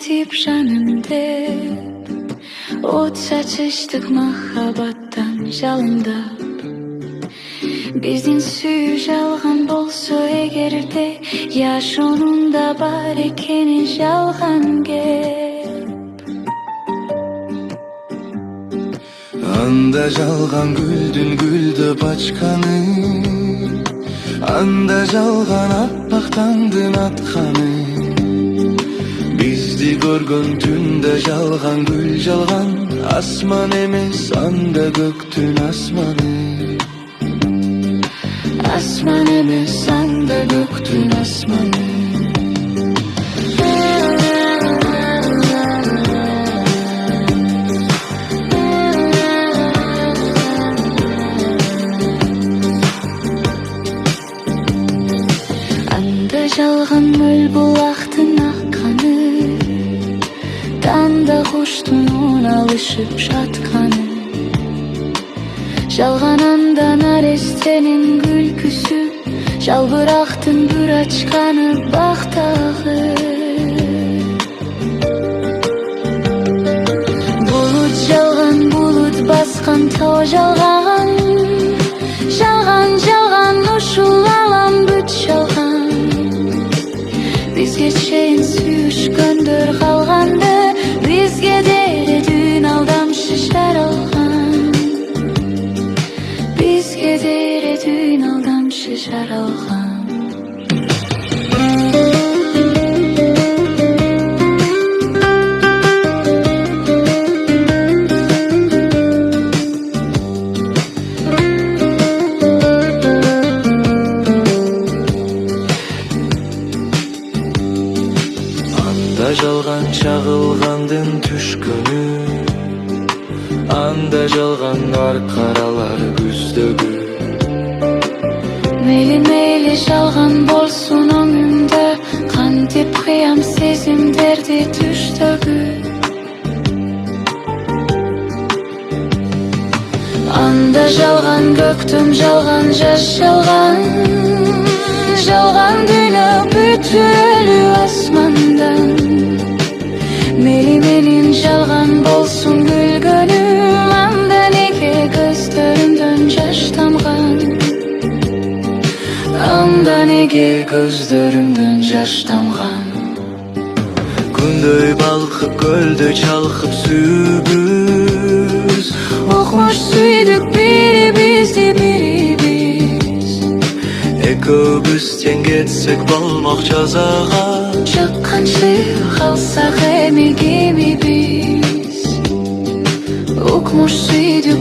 deyip canım dep От saçıştık mahabbattan жалындап Биздин сүйүү жалган болсо эгерде Яш онунда бар экени жалган кеп Анда жалган гүлдүн гүлдөп ачканы Анда жалган аппак таңдын атканы Бизди көргөн түндө жалган гүл жалган Асман эмес анда көктүн асманы Asman emez anda göktün asmanı Anda жалган мөл булактын акканы Танда куштун алышып жатканы Жалган анда нарестенин күлкүсү Жалбырактын бүр ачканы бактагы Булут жалган, булут баскан тоо жалган Жалган, жалган, ушул алам бүт жалган Бизге чейин сүйүшкөндөр калганды Бизге деле дүйн алдамшы жаралган Бизге деле дүйн алдамшы жаралган Анда жалган чагылгандын түшкөнү Анда жалган аркаралар күздөгү Мейли жалган болсун оңумда Кантип кыям сезимдерди түштөгү Анда жалган көктөм жалган жаш жалган Жалган дүйнө бүтүлүү асмандан Мейли менин жалган болсун күлгөнүм Анда неге көздөрүмдөн жаш тамган Анда неге көздөрүмдөн жаш тамган Күндөй балкып көлдө чалкып сүйбүз Окмуш сүйдүк бирибизди бирибиз Экөөбүз тең кетсек болмок жазага Чыкканчы калсак эми кими биз Окмуш сүйдүк